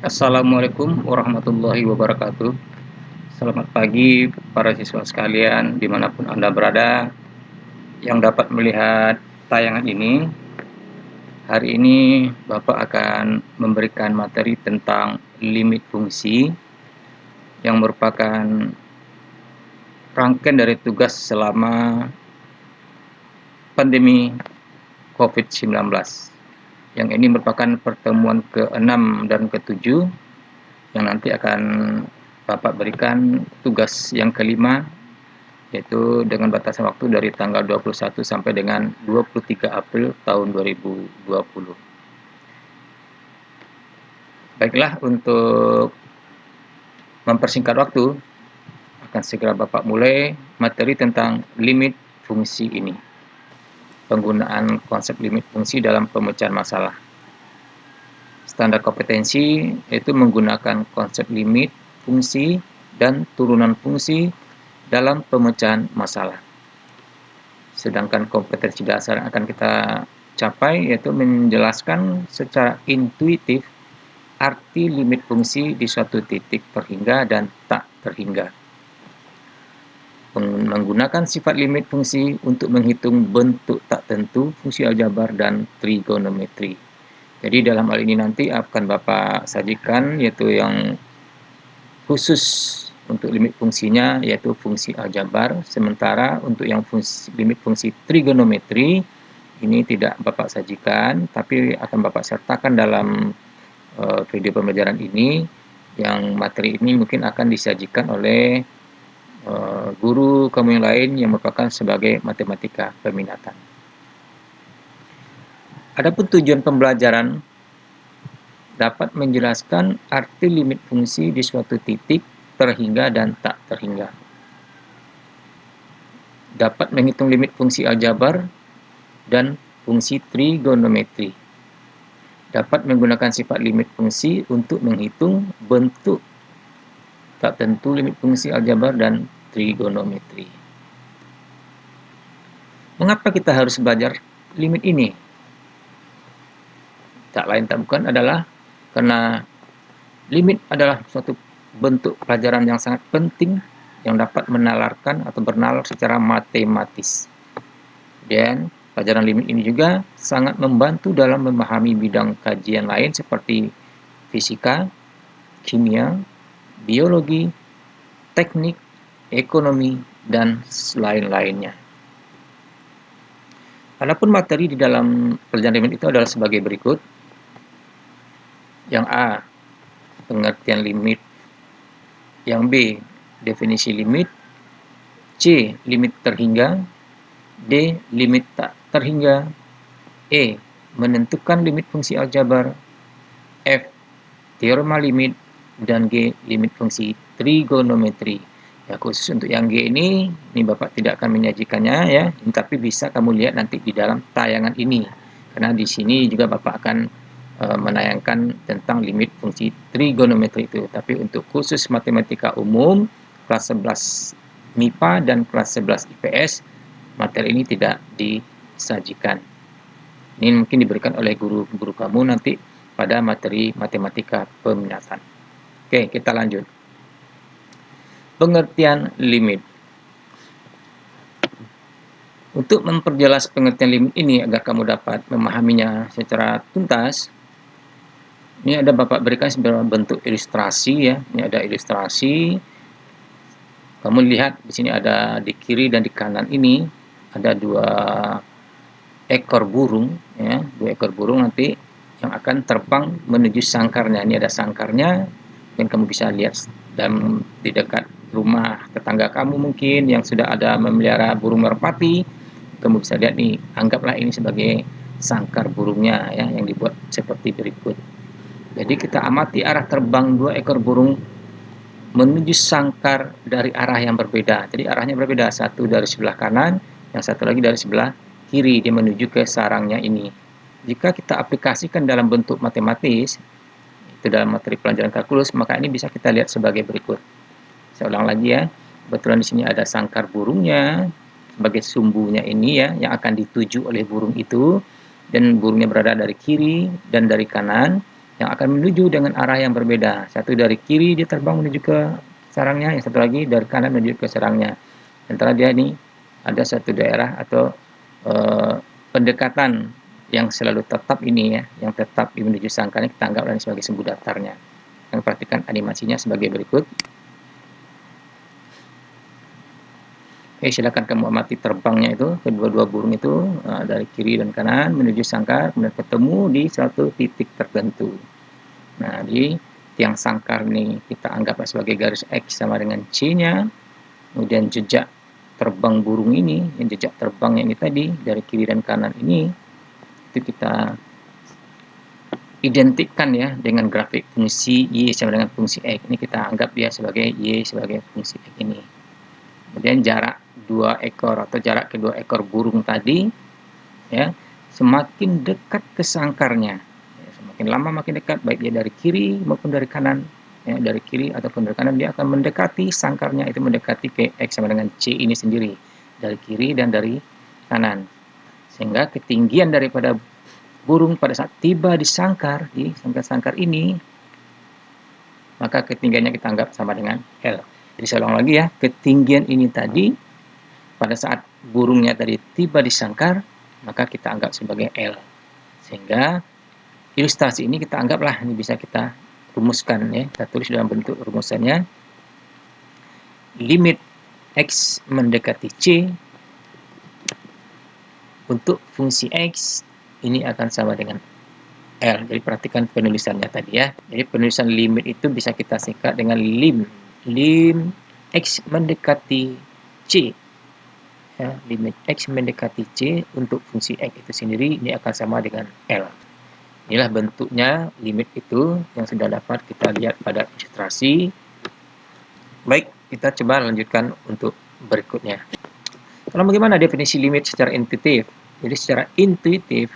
Assalamualaikum warahmatullahi wabarakatuh. Selamat pagi para siswa sekalian dimanapun Anda berada yang dapat melihat tayangan ini. Hari ini Bapak akan memberikan materi tentang limit fungsi yang merupakan rangkaian dari tugas selama pandemi COVID-19. Yang ini merupakan pertemuan ke-6 dan ke-7 yang nanti akan Bapak berikan tugas yang kelima, yaitu dengan batasan waktu dari tanggal 21 sampai dengan 23 April tahun 2020. Baiklah, untuk mempersingkat waktu, akan segera Bapak mulai materi tentang limit fungsi ini. Penggunaan konsep limit fungsi dalam pemecahan masalah. Standar kompetensi yaitu menggunakan konsep limit, fungsi, dan turunan fungsi dalam pemecahan masalah. Sedangkan kompetensi dasar yang akan kita capai yaitu menjelaskan secara intuitif arti limit fungsi di suatu titik terhingga dan tak terhingga. Menggunakan sifat limit fungsi untuk menghitung bentuk tak tentu, fungsi aljabar, dan trigonometri. Jadi dalam hal ini nanti akan Bapak sajikan yaitu yang khusus untuk limit fungsinya yaitu fungsi aljabar, sementara untuk yang limit fungsi trigonometri ini tidak Bapak sajikan, tapi akan Bapak sertakan dalam video pembelajaran ini. Yang materi ini mungkin akan disajikan oleh guru kamu yang lain yang merupakan sebagai matematika peminatan. Adapun tujuan pembelajaran dapat menjelaskan arti limit fungsi di suatu titik terhingga dan tak terhingga. Dapat menghitung limit fungsi aljabar dan fungsi trigonometri. Dapat menggunakan sifat limit fungsi untuk menghitung bentuk tak tentu limit fungsi aljabar dan trigonometri. Mengapa kita harus belajar limit ini? Tak lain tak bukan adalah karena limit adalah suatu bentuk pelajaran yang sangat penting yang dapat menalarkan atau bernalar secara matematis. Dan pelajaran limit ini juga sangat membantu dalam memahami bidang kajian lain seperti fisika, kimia, biologi, teknik, ekonomi, dan lain-lainnya. Adapun materi di dalam pelajaran limit itu adalah sebagai berikut. Yang A, pengertian limit. Yang B, definisi limit. C, limit terhingga. D, limit tak terhingga. E, menentukan limit fungsi aljabar. F, teorema limit. Dan G, limit fungsi trigonometri. Ya, khusus untuk yang G ini Bapak tidak akan menyajikannya ya, tapi bisa kamu lihat nanti di dalam tayangan ini. Karena di sini juga Bapak akan menayangkan tentang limit fungsi trigonometri itu. Tapi untuk khusus matematika umum kelas 11 MIPA dan kelas 11 IPS, materi ini tidak disajikan. Ini mungkin diberikan oleh guru-guru kamu nanti pada materi matematika peminatan. Oke, kita lanjut. Pengertian limit. Untuk memperjelas pengertian limit ini agar kamu dapat memahaminya secara tuntas, ini ada Bapak berikan sebuah bentuk ilustrasi ya. Ini ada ilustrasi. Kamu lihat di sini ada di kiri dan di kanan ini ada dua ekor burung ya, dua ekor burung nanti yang akan terbang menuju sangkarnya. Ini ada sangkarnya dan kamu bisa lihat dan di dekat rumah tetangga kamu mungkin yang sudah ada memelihara burung merpati, kamu bisa lihat nih, anggaplah ini sebagai sangkar burungnya ya, yang dibuat seperti berikut. Jadi kita amati arah terbang dua ekor burung menuju sangkar dari arah yang berbeda. Jadi arahnya berbeda, satu dari sebelah kanan, yang satu lagi dari sebelah kiri, dia menuju ke sarangnya ini. Jika kita aplikasikan dalam bentuk matematis, itu dalam materi pelajaran kalkulus, maka ini bisa kita lihat sebagai berikut. Saya ulang lagi ya. Kebetulan di sini ada sangkar burungnya sebagai sumbunya ini ya, yang akan dituju oleh burung itu, dan burungnya berada dari kiri dan dari kanan. yang akan menuju dengan arah yang berbeda. Satu dari kiri dia terbang menuju ke sarangnya, yang satu lagi dari kanan menuju ke sarangnya. Antara dia ini ada satu daerah atau pendekatan yang selalu tetap ini ya, yang tetap menuju sangkarnya kita anggap sebagai sumbu datarnya. Yang perhatikan animasinya sebagai berikut. Oke, silakan kamu amati terbangnya itu, kedua-dua burung itu dari kiri dan kanan menuju sangkar, kemudian ketemu di suatu titik tertentu. Nah, di tiang sangkar ini kita anggap sebagai garis X sama dengan C-nya. Kemudian jejak terbang burung ini, yang jejak terbangnya ini tadi, dari kiri dan kanan ini, itu kita identikkan ya dengan grafik fungsi Y sama dengan fungsi X. Ini kita anggap dia sebagai Y sebagai fungsi X ini. Kemudian jarak dua ekor atau jarak kedua ekor burung tadi ya semakin dekat ke sangkarnya, ya, semakin lama makin dekat, baik dia dari kiri maupun dari kanan ya, dari kiri ataupun dari kanan dia akan mendekati sangkarnya, itu mendekati ke X sama dengan C ini sendiri, dari kiri dan dari kanan, sehingga ketinggian daripada burung pada saat tiba di sangkar, di sangkar-sangkar ini, maka ketinggiannya kita anggap sama dengan L. Jadi saya ulang lagi ya, ketinggian ini tadi pada saat burungnya tadi tiba di sangkar, maka kita anggap sebagai L. Sehingga ilustrasi ini kita anggaplah ini bisa kita rumuskan ya, kita tulis dalam bentuk rumusannya. Limit X mendekati C untuk fungsi X ini akan sama dengan L. Jadi perhatikan penulisannya tadi ya. Jadi penulisan limit itu bisa kita singkat dengan lim X mendekati C. Ya, limit X mendekati C untuk fungsi X itu sendiri ini akan sama dengan L. Inilah bentuknya limit itu yang sudah dapat kita lihat pada ilustrasi. Baik, kita coba lanjutkan untuk berikutnya. Lalu bagaimana definisi limit secara intuitif? Jadi secara intuitif,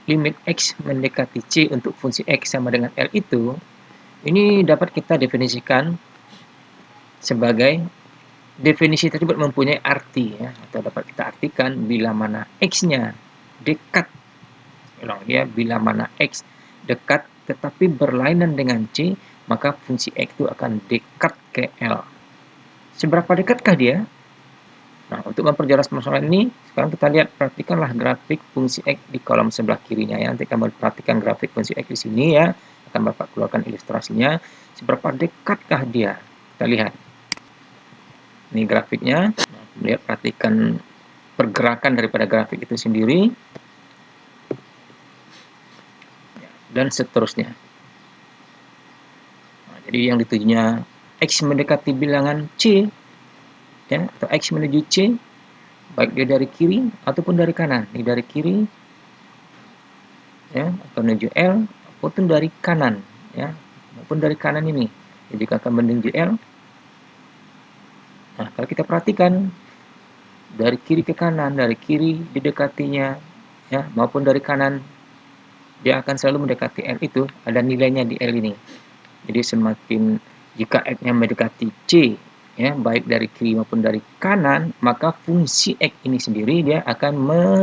limit X mendekati C untuk fungsi X sama dengan L itu, ini dapat kita definisikan sebagai definisi tersebut mempunyai arti ya, atau dapat kita artikan bila mana X-nya dekat, ya, bila mana X dekat tetapi berlainan dengan C, maka fungsi X itu akan dekat ke L. Seberapa dekatkah dia? Nah, untuk memperjelas permasalahan ini, sekarang kita lihat, perhatikanlah grafik fungsi X di kolom sebelah kirinya ya. Nanti kamu perhatikan grafik fungsi X di sini ya, akan Bapak keluarkan ilustrasinya. Seberapa dekatkah dia? Kita lihat. Ini grafiknya. Lihat, perhatikan pergerakan daripada grafik itu sendiri. Dan seterusnya. Nah, jadi yang ditujunya X mendekati bilangan C, ya, atau X menuju C, baik dia dari kiri ataupun dari kanan. Ini dari kiri, ya, atau menuju L, ataupun dari kanan, ya, maupun dari kanan ini. Jadi jika akan menuju L, nah, kalau kita perhatikan dari kiri ke kanan, dari kiri didekatinya, ya, maupun dari kanan, dia akan selalu mendekati L itu, ada nilainya di L ini. Jadi semakin jika X-nya mendekati C, ya, baik dari kiri maupun dari kanan, maka fungsi X ini sendiri dia akan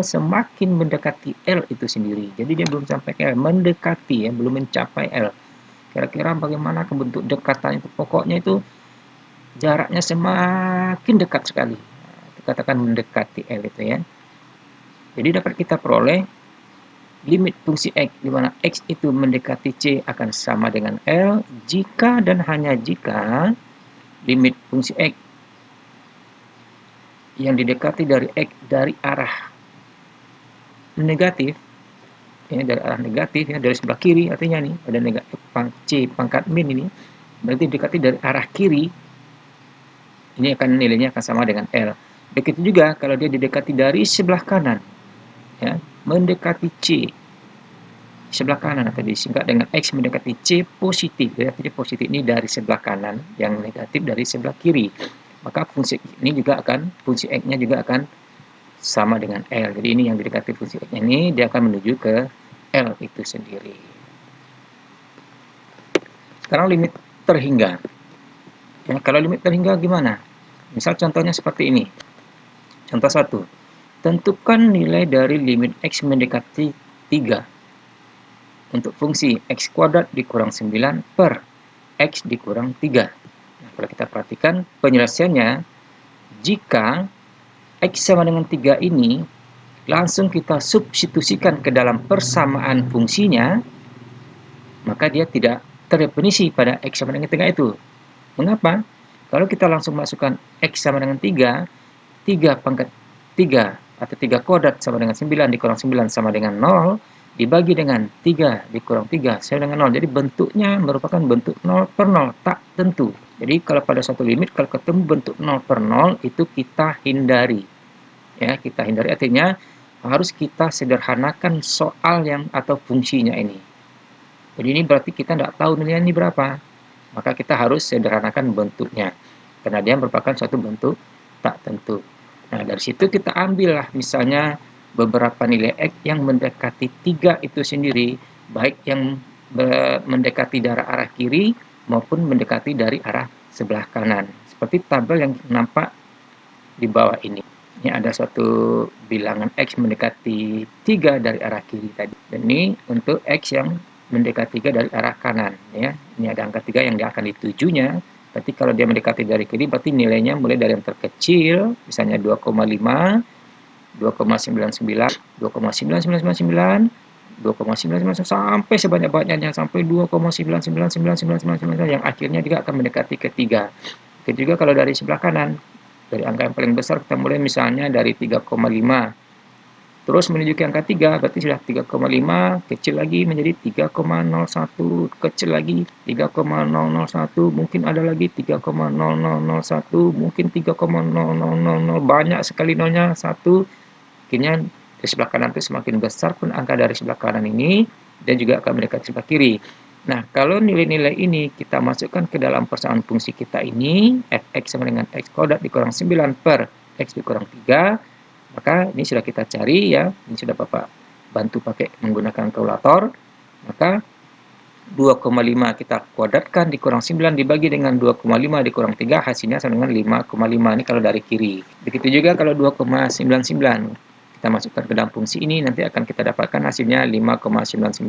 semakin mendekati L itu sendiri. Jadi dia belum sampai L, mendekati ya, belum mencapai L. Kira-kira bagaimana bentuk dekatan itu? Pokoknya itu jaraknya semakin dekat sekali. Katakan mendekati L itu ya. Jadi dapat kita peroleh limit fungsi X di mana X itu mendekati C akan sama dengan L jika dan hanya jika limit fungsi X yang didekati dari X dari arah negatif, ya, dari arah negatif ya, dari sebelah kiri, artinya nih ada negatif C pangkat min ini berarti didekati dari arah kiri, ini akan nilainya akan sama dengan L. Begitu juga kalau dia didekati dari sebelah kanan, ya, mendekati C sebelah kanan atau disingkat dengan X mendekati C positif, ya, C positif ini dari sebelah kanan, yang negatif dari sebelah kiri, maka fungsi ini juga akan, fungsi X-nya juga akan sama dengan L. Jadi ini yang didekati fungsi X ini dia akan menuju ke L itu sendiri. Sekarang limit terhingga. Ya, kalau limit terhingga gimana? Misal contohnya seperti ini. Contoh 1. Tentukan nilai dari limit X mendekati 3. untuk fungsi x kuadrat dikurang 9 per x dikurang 3. Nah, kalau kita perhatikan penyelesaiannya, jika x sama dengan 3 ini langsung kita substitusikan ke dalam persamaan fungsinya, maka dia tidak terdefinisi pada x sama dengan 3 itu. Mengapa? Kalau kita langsung masukkan x sama dengan 3, 3 pangkat 3 atau 3 kuadrat sama dengan 9 dikurang 9 sama dengan 0, dibagi dengan 3 dikurang 3 sama dengan 0. Jadi bentuknya merupakan bentuk 0 per 0, tak tentu. Jadi kalau pada suatu limit, kalau ketemu bentuk 0 per 0, itu kita hindari. Ya, kita hindari artinya harus kita sederhanakan soal yang atau fungsinya ini. Jadi ini berarti kita tidak tahu nilainya ini berapa. Maka kita harus sederhanakan bentuknya. Karena dia merupakan suatu bentuk tak tentu. Nah, dari situ kita ambillah misalnya beberapa nilai X yang mendekati 3 itu sendiri, baik yang mendekati dari arah kiri maupun mendekati dari arah sebelah kanan. Seperti tabel yang nampak di bawah ini. Ini ada suatu bilangan X mendekati 3 dari arah kiri tadi. Dan ini untuk X yang mendekati 3 dari arah kanan. Ya. Ini ada angka 3 yang dia akan ditujunya. Berarti kalau dia mendekati dari kiri, berarti nilainya mulai dari yang terkecil, misalnya 2,5, 2,99, 2,99999, 2,999 sampai sebanyak-banyaknya sampai 2,99999 yang akhirnya juga akan mendekati ke 3. Begitu juga kalau dari sebelah kanan, dari angka yang paling besar kita mulai misalnya dari 3,5 terus menuju ke angka 3, berarti sudah 3,5, kecil lagi menjadi 3,01, kecil lagi 3,001, mungkin ada lagi 3,0001, mungkin 3,0000, banyak sekali nolnya, 1. Akhirnya di sebelah kanan itu semakin besar pun angka dari sebelah kanan ini, dan juga akan mendekati sebelah kiri. Nah, kalau nilai-nilai ini kita masukkan ke dalam persamaan fungsi kita ini, fx sama dengan x kuadrat dikurang 9 per x dikurang 3, maka ini sudah kita cari ya, ini sudah Bapak bantu pakai menggunakan kalkulator. Maka 2,5 kita kuadratkan dikurang 9 dibagi dengan 2,5 dikurang 3, hasilnya sama dengan 5,5. Ini kalau dari kiri. Begitu juga kalau 2,99 kita masukkan ke dalam fungsi ini, nanti akan kita dapatkan hasilnya 5,99.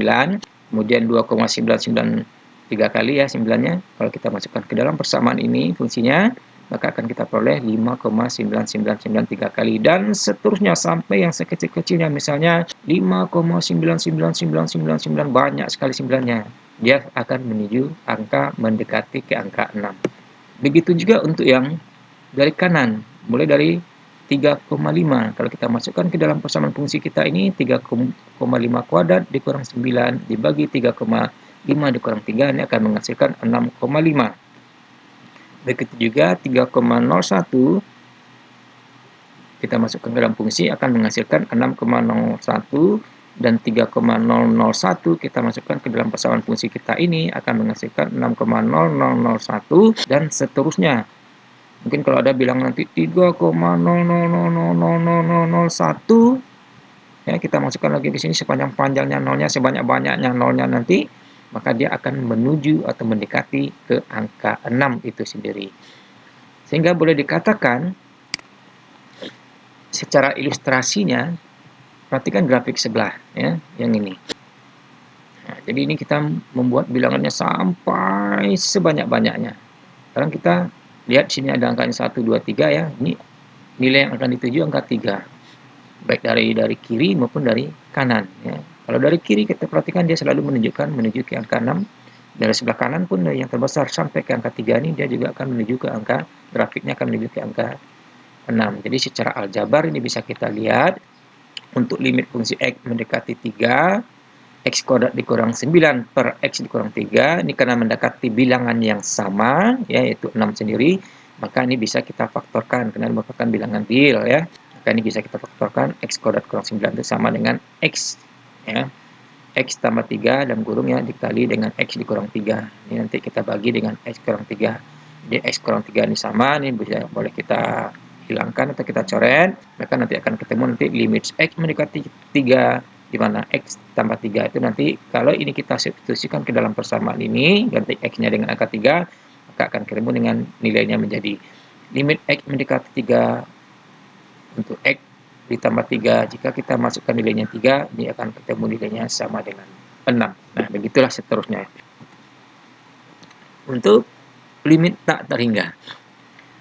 Kemudian 2,993 kali ya 9-nya. Kalau kita masukkan ke dalam persamaan ini fungsinya, maka akan kita peroleh 5,9993 kali, dan seterusnya sampai yang sekecil-kecilnya, misalnya 5,99999, banyak sekali 9-nya. Dia akan menuju angka mendekati ke angka 6. Begitu juga untuk yang dari kanan, mulai dari 3,5. Kalau kita masukkan ke dalam persamaan fungsi kita ini, 3,5 kuadrat dikurang 9 dibagi 3,5 dikurang 3, ini akan menghasilkan 6,5. Begitu juga 3,01 kita masukkan ke dalam fungsi akan menghasilkan 6,01, dan 3,001 kita masukkan ke dalam persamaan fungsi kita ini akan menghasilkan 6,0001, dan seterusnya. Mungkin kalau ada bilang nanti 3,00000001, ya kita masukkan lagi di sini sepanjang-panjangnya nolnya, sebanyak-banyaknya nolnya nanti, maka dia akan menuju atau mendekati ke angka 6 itu sendiri. Sehingga boleh dikatakan secara ilustrasinya, perhatikan grafik sebelah ya, yang ini. Nah, jadi ini kita membuat bilangannya sampai sebanyak-banyaknya. Sekarang kita lihat sini ada angkanya 1, 2, 3 ya. Ini nilai yang akan dituju angka 3. Baik dari kiri maupun dari kanan ya. Kalau dari kiri kita perhatikan dia selalu menuju ke angka 6. Dari sebelah kanan pun dari yang terbesar sampai ke angka 3 ini dia juga akan menuju ke angka, grafiknya akan menuju ke angka 6. Jadi secara aljabar ini bisa kita lihat untuk limit fungsi x mendekati 3, x kuadrat dikurang 9 per x dikurang 3, ini karena mendekati bilangan yang sama yaitu 6 sendiri, maka ini bisa kita faktorkan karena merupakan bilangan real ya. Maka ini bisa kita faktorkan x kuadrat kurang 9 itu sama dengan x ya, x tambah 3 dalam kurung ya dikali dengan x dikurang 3. Ini nanti kita bagi dengan x kurang 3. Jadi x kurang 3 ini sama, ini bisa boleh kita hilangkan atau kita coret, maka nanti akan ketemu nanti limit x mendekati 3, di mana x tambah 3 itu nanti kalau ini kita substitusikan ke dalam persamaan ini, ganti x-nya dengan angka 3, maka akan ketemu dengan nilainya menjadi limit x mendekati 3 untuk x ditambah 3. Jika kita masukkan nilainya 3, ini akan ketemu nilainya sama dengan 6. Nah, begitulah seterusnya. Untuk limit tak terhingga.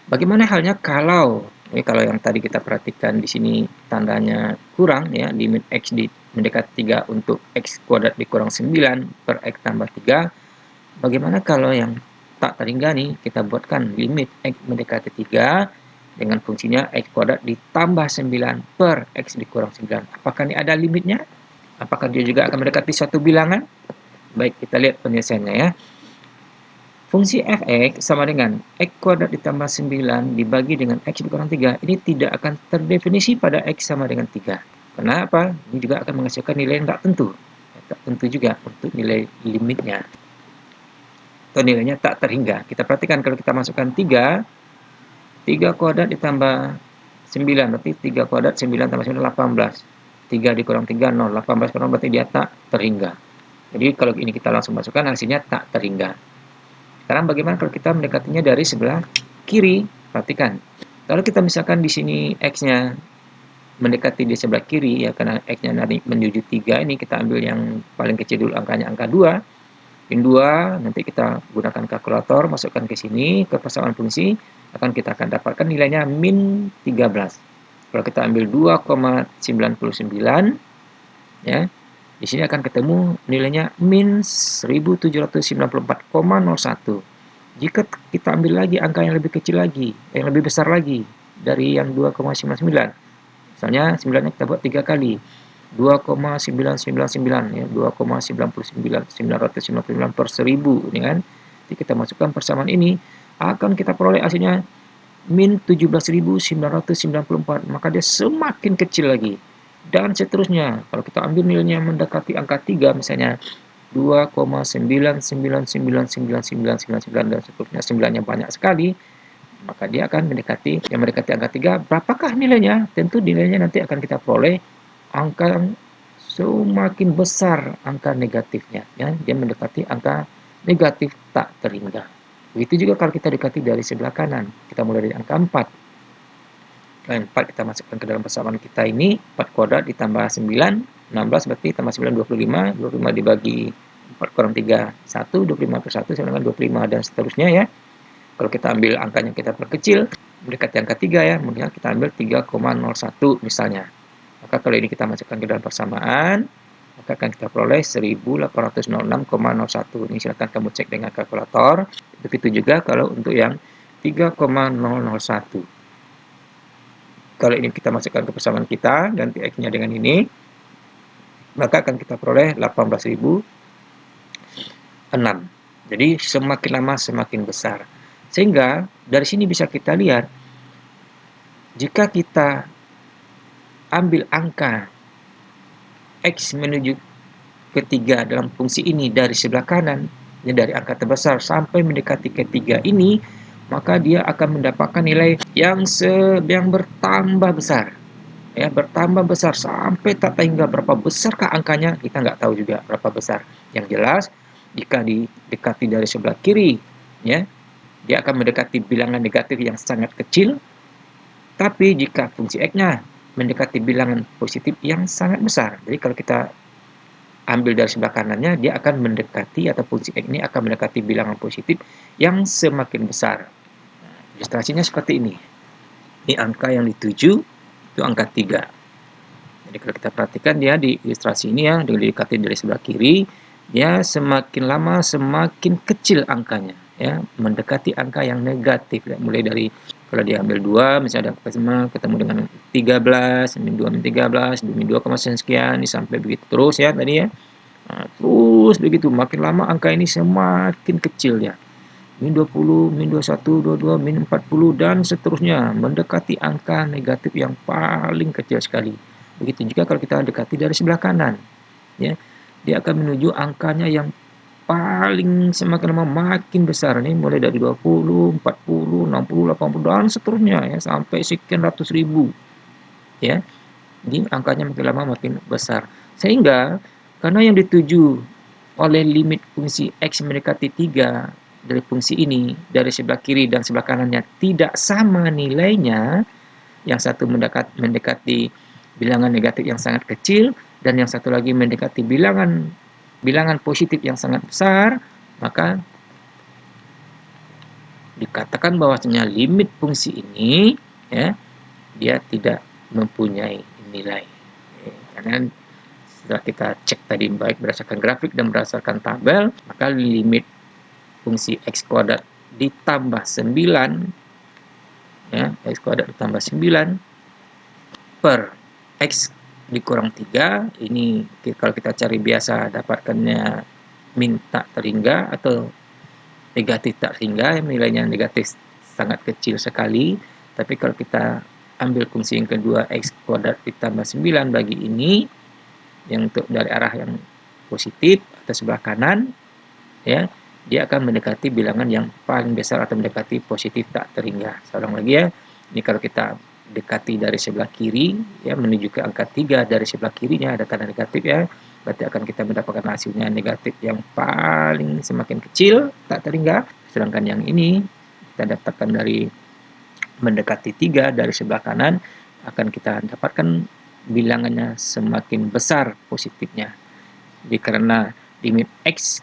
Bagaimana halnya kalau yang tadi kita perhatikan di sini tandanya kurang ya, limit x mendekati 3 untuk x kuadrat dikurang 9 per x tambah 3. Bagaimana kalau yang tak terhingga nih, kita buatkan limit x mendekati 3 dengan fungsinya x kuadrat ditambah 9 per x dikurang 9. Apakah ini ada limitnya? Apakah dia juga akan mendekati suatu bilangan? Baik, kita lihat penyelesaiannya ya. Fungsi f(x) sama dengan x kuadrat ditambah 9 dibagi dengan x dikurang 3. Ini tidak akan terdefinisi pada x sama dengan 3. Kenapa? Ini juga akan menghasilkan nilai yang tak tentu. Tak tentu juga untuk nilai limitnya. Atau nilainya tak terhingga. Kita perhatikan kalau kita masukkan 3 kuadrat ditambah 9, berarti 3 kuadrat 9 tambah 9, 18. 3 dikurang 3, 0. 18 kurang berarti dia tak terhingga. Jadi kalau ini kita langsung masukkan, hasilnya tak terhingga. Sekarang bagaimana kalau kita mendekatinya dari sebelah kiri? Perhatikan. Kalau kita misalkan di sini x-nya mendekati di sebelah kiri, ya karena x-nya dari menuju 3 ini, kita ambil yang paling kecil dulu, angkanya angka 2. Pin 2, nanti kita gunakan kalkulator, masukkan ke sini, ke persamaan fungsi, kita akan dapatkan nilainya min 13. Kalau kita ambil 2,99, ya, di sini akan ketemu nilainya min 1794,01. Jika kita ambil lagi angka yang lebih kecil lagi, yang lebih besar lagi dari yang 2,99. Misalnya 9-nya kita buat 3 kali. 2,999 ya, 2,999 per 1000 ini kan. Jadi kita masukkan persamaan ini, akan kita peroleh hasilnya min 17.994. Maka dia semakin kecil lagi. Dan seterusnya, kalau kita ambil nilainya mendekati angka 3, misalnya 2,9999999 dan seterusnya, 9-nya banyak sekali, maka dia akan mendekati angka 3. Berapakah nilainya? Tentu nilainya nanti akan kita peroleh angka semakin besar angka negatifnya, ya. Dia mendekati angka negatif tak terhingga. Begitu juga kalau kita dekati dari sebelah kanan, kita mulai dari angka 4. 4 kita masukkan ke dalam persamaan kita ini, 4 kuadrat ditambah 9, 16 berarti tambah 9, 25, 25 dibagi 4 kurang 3, 1, 25 per 1 sama dengan 25, dan seterusnya ya. Kalau kita ambil angkanya kita perkecil, mendekati angka 3 ya, kemudian kita ambil 3,01 misalnya. Maka kalau ini kita masukkan ke dalam persamaan, maka akan kita peroleh 1806,01. Ini silakan kamu cek dengan kalkulator. Begitu juga kalau untuk yang 3,001. Kalau ini kita masukkan ke persamaan kita, ganti x-nya dengan ini, maka akan kita peroleh 18.006. Jadi semakin lama semakin besar. Sehingga dari sini bisa kita lihat, jika kita ambil angka x menuju ke 3 dalam fungsi ini dari sebelah kanan, dari angka terbesar sampai mendekati ke 3 ini, maka dia akan mendapatkan nilai yang bertambah besar. Ya, bertambah besar sampai tak terhingga. Berapa besarkah angkanya? Kita nggak tahu juga berapa besar. Yang jelas, jika didekati dari sebelah kiri, ya, dia akan mendekati bilangan negatif yang sangat kecil. Tapi jika fungsi x-nya mendekati bilangan positif yang sangat besar. Jadi kalau kita ambil dari sebelah kanannya, dia akan mendekati, atau fungsi x ini akan mendekati bilangan positif yang semakin besar. Ilustrasinya seperti ini. Ini angka yang dituju, itu angka 3. Jadi kalau kita perhatikan dia di ilustrasi ini ya, didekati dari sebelah kiri, dia semakin lama semakin kecil angkanya, ya, mendekati angka yang negatif. Ya. Mulai dari kalau dia ambil 2, misalnya ada ketemu dengan 13, min 2 min 13, min 2, sekian, sampai begitu terus ya tadi ya. Nah, terus begitu, makin lama angka ini semakin kecil ya. Min 20, min 21, 22, min 40, dan seterusnya, mendekati angka negatif yang paling kecil sekali. Begitu juga kalau kita dekati dari sebelah kanan. Ya, dia akan menuju angkanya yang paling semakin lama makin besar nih, mulai dari 20, 40, 60, 80, dan seterusnya ya, sampai sekian ratus ribu. Ya, jadi angkanya makin lama makin besar. Sehingga karena yang dituju oleh limit fungsi x mendekati 3 dari fungsi ini, dari sebelah kiri dan sebelah kanannya tidak sama nilainya, yang satu mendekati bilangan negatif yang sangat kecil, dan yang satu lagi mendekati bilangan bilangan positif yang sangat besar, maka dikatakan bahwasanya limit fungsi ini ya dia tidak mempunyai nilai. Karena setelah kita cek tadi baik berdasarkan grafik dan berdasarkan tabel, maka limit fungsi x kuadrat ditambah 9 ya, x kuadrat ditambah 9 per x dikurang 3, ini kalau kita cari biasa dapatkannya min tak terhingga atau negatif tak terhingga, nilainya negatif sangat kecil sekali. Tapi kalau kita ambil fungsi yang kedua x kuadrat ditambah 9 bagi ini, yang untuk dari arah yang positif atau sebelah kanan, ya dia akan mendekati bilangan yang paling besar atau mendekati positif tak terhingga. Seorang lagi ya, ini kalau kita dekati dari sebelah kiri ya menuju ke angka 3 dari sebelah kirinya ada tanda negatif ya, berarti akan kita mendapatkan hasilnya negatif yang paling semakin kecil tak terhingga. Sedangkan yang ini kita dapatkan dari mendekati 3 dari sebelah kanan, akan kita dapatkan bilangannya semakin besar positifnya. Jadi karena limit x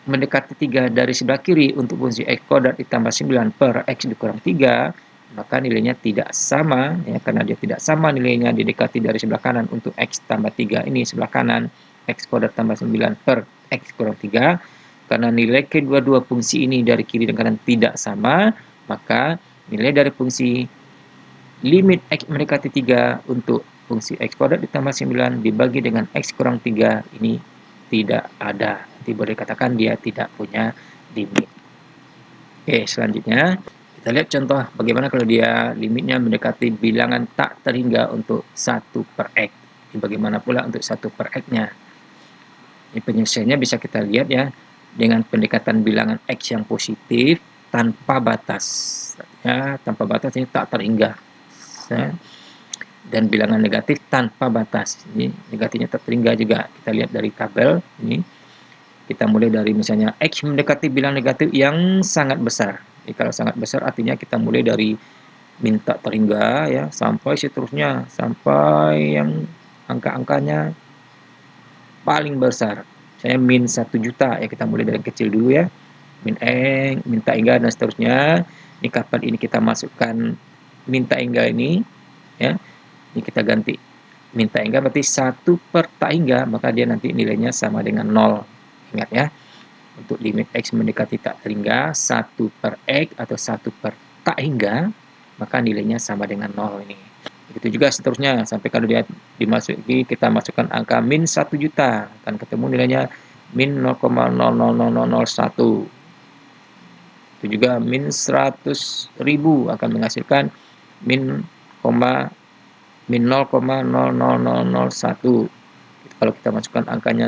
mendekati 3 dari sebelah kiri untuk fungsi x kuadrat ditambah 9 per x dikurang 3, maka nilainya tidak sama ya, karena dia tidak sama nilainya didekati dari sebelah kanan untuk x tambah 3 ini sebelah kanan x kuadrat tambah 9 per x kurang 3, karena nilai kedua-dua fungsi ini dari kiri dan kanan tidak sama, maka nilai dari fungsi limit x mendekati 3 untuk fungsi x kuadrat ditambah 9 dibagi dengan x kurang 3 ini tidak ada. Jadi boleh dikatakan dia tidak punya limit. Oke, selanjutnya kita lihat contoh bagaimana kalau dia limitnya mendekati bilangan tak terhingga untuk 1 per x. Ini bagaimana pula untuk 1 per x-nya. Ini penyelesaiannya bisa kita lihat ya, dengan pendekatan bilangan x yang positif tanpa batas. Ya, tanpa batas ini tak terhingga. Ya. Dan bilangan negatif tanpa batas. Ini negatifnya tak terhingga juga. Kita lihat dari tabel ini. Kita mulai dari misalnya x mendekati bilangan negatif yang sangat besar. Jadi kalau sangat besar artinya kita mulai dari min tak terhingga ya sampai seterusnya sampai yang angka-angkanya paling besar. Saya min 1 juta ya, kita mulai dari kecil dulu ya. Min tak hingga dan seterusnya. Ini kapan ini kita masukkan min tak hingga ini ya. Ini kita ganti min tak hingga berarti 1 per tak hingga, maka dia nanti nilainya sama dengan 0. Ingat ya, untuk limit x mendekati tak terhingga 1 per x atau 1 per tak hingga, maka nilainya sama dengan 0 ini. Begitu juga seterusnya, sampai kalau dia dimasuki, kita masukkan angka min 1 juta, akan ketemu nilainya min 0,000001. Itu juga min 100.000 akan menghasilkan min 0,00001. Kalau kita masukkan angkanya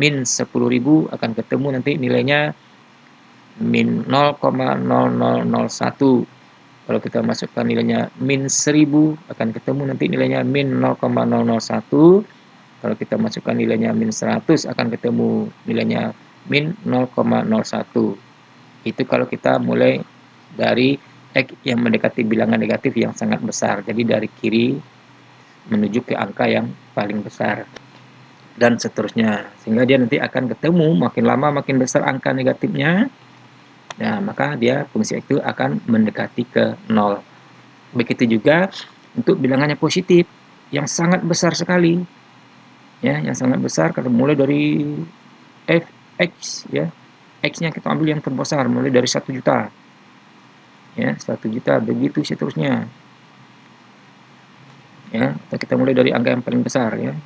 min 10.000 akan ketemu nanti nilainya min 0,0001. Kalau kita masukkan nilainya min 1000 akan ketemu nanti nilainya min 0,001. Kalau kita masukkan nilainya min 100 akan ketemu nilainya min 0,01. Itu kalau kita mulai dari x yang mendekati bilangan negatif yang sangat besar. Jadi dari kiri menuju ke angka yang paling besar. Dan seterusnya, sehingga dia nanti akan ketemu makin lama makin besar angka negatifnya, nah maka dia fungsi x itu akan mendekati ke 0. Begitu juga untuk bilangannya positif yang sangat besar sekali ya, yang sangat besar, kalau mulai dari fx ya, x-nya kita ambil yang terbesar mulai dari 1 juta ya, 1 juta begitu seterusnya ya, kita mulai dari angka yang paling besar ya,